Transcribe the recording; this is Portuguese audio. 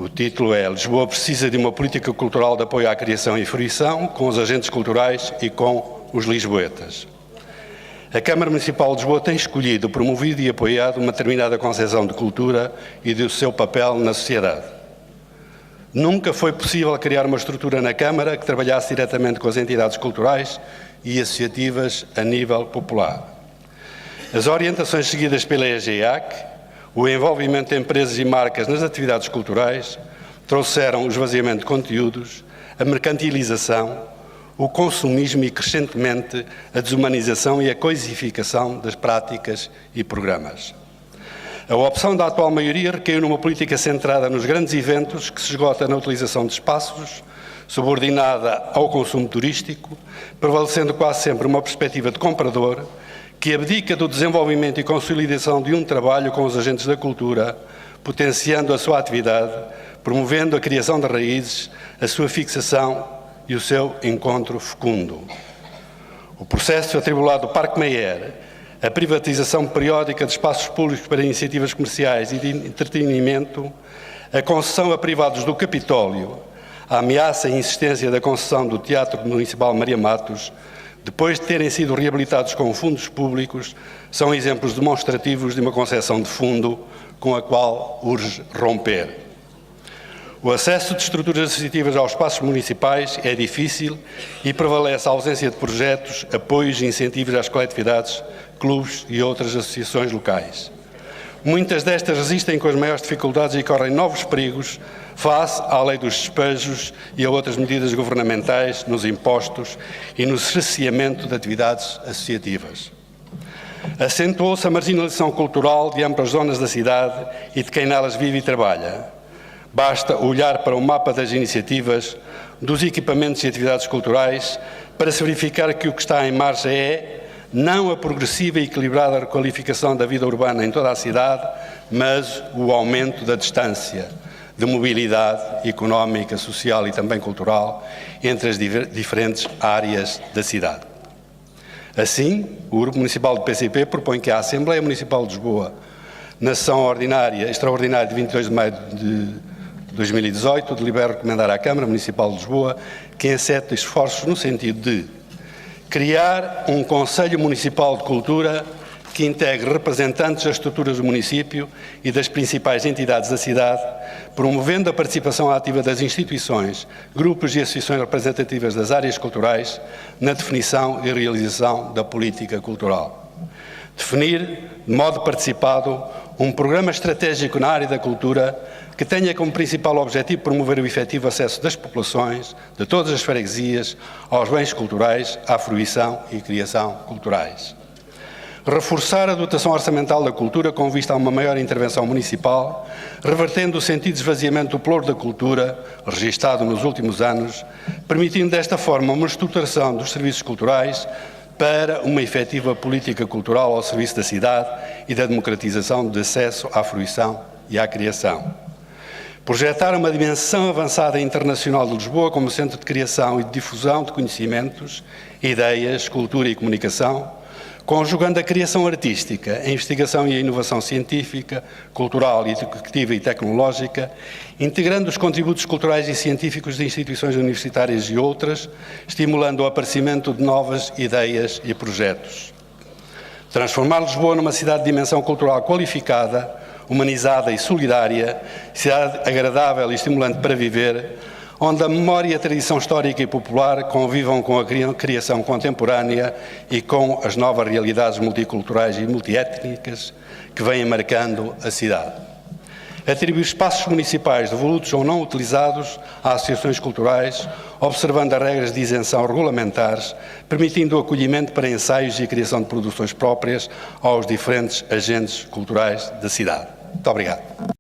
O título é Lisboa precisa de uma política cultural de apoio à criação e fruição com os agentes culturais e com os lisboetas. A Câmara Municipal de Lisboa tem escolhido, promovido e apoiado uma determinada concepção de cultura e do seu papel na sociedade. Nunca foi possível criar uma estrutura na Câmara que trabalhasse diretamente com as entidades culturais e associativas a nível popular. As orientações seguidas pela EGEAC, o envolvimento de empresas e marcas nas atividades culturais, trouxeram o esvaziamento de conteúdos, a mercantilização, o consumismo e, crescentemente, a desumanização e a coisificação das práticas e programas. A opção da atual maioria recaiu numa política centrada nos grandes eventos que se esgota na utilização de espaços, subordinada ao consumo turístico, prevalecendo quase sempre uma perspectiva de comprador que abdica do desenvolvimento e consolidação de um trabalho com os agentes da cultura, potenciando a sua atividade, promovendo a criação de raízes, a sua fixação e o seu encontro fecundo. O processo atribulado do Parque Mayer, a privatização periódica de espaços públicos para iniciativas comerciais e de entretenimento, a concessão a privados do Capitólio, a ameaça e insistência da concessão do Teatro Municipal Maria Matos, depois de terem sido reabilitados com fundos públicos, são exemplos demonstrativos de uma concepção de fundo com a qual urge romper. O acesso de estruturas associativas aos espaços municipais é difícil e prevalece a ausência de projetos, apoios e incentivos às coletividades, clubes e outras associações locais. Muitas destas resistem com as maiores dificuldades e correm novos perigos face à lei dos despejos e a outras medidas governamentais nos impostos e no cerceamento de atividades associativas. Acentuou-se a marginalização cultural de amplas zonas da cidade e de quem nelas vive e trabalha. Basta olhar para o mapa das iniciativas, dos equipamentos e atividades culturais para se verificar que o que está em marcha é não a progressiva e equilibrada requalificação da vida urbana em toda a cidade, mas o aumento da distância de mobilidade económica, social e também cultural entre as diferentes áreas da cidade. Assim, o Grupo Municipal do PCP propõe que a Assembleia Municipal de Lisboa, na sessão extraordinária de 22 de maio de 2018, delibera recomendar à Câmara Municipal de Lisboa que encete esforços no sentido de criar um Conselho Municipal de Cultura que integre representantes das estruturas do município e das principais entidades da cidade, promovendo a participação ativa das instituições, grupos e associações representativas das áreas culturais na definição e realização da política cultural. Definir, de modo participado, um programa estratégico na área da cultura que tenha como principal objetivo promover o efetivo acesso das populações, de todas as freguesias, aos bens culturais, à fruição e criação culturais. Reforçar a dotação orçamental da cultura com vista a uma maior intervenção municipal, revertendo o sentido de esvaziamento do pelouro da cultura, registado nos últimos anos, permitindo desta forma uma estruturação dos serviços culturais para uma efetiva política cultural ao serviço da cidade e da democratização de acesso à fruição e à criação. Projetar uma dimensão avançada internacional de Lisboa como centro de criação e de difusão de conhecimentos, ideias, cultura e comunicação, conjugando a criação artística, a investigação e a inovação científica, cultural, educativa e tecnológica, integrando os contributos culturais e científicos de instituições universitárias e outras, estimulando o aparecimento de novas ideias e projetos. Transformar Lisboa numa cidade de dimensão cultural qualificada, humanizada e solidária, cidade agradável e estimulante para viver, onde a memória e a tradição histórica e popular convivam com a criação contemporânea e com as novas realidades multiculturais e multiétnicas que vêm marcando a cidade. Atribuir espaços municipais devolutos ou não utilizados a associações culturais, observando as regras de isenção regulamentares, permitindo o acolhimento para ensaios e a criação de produções próprias aos diferentes agentes culturais da cidade. Muito obrigado.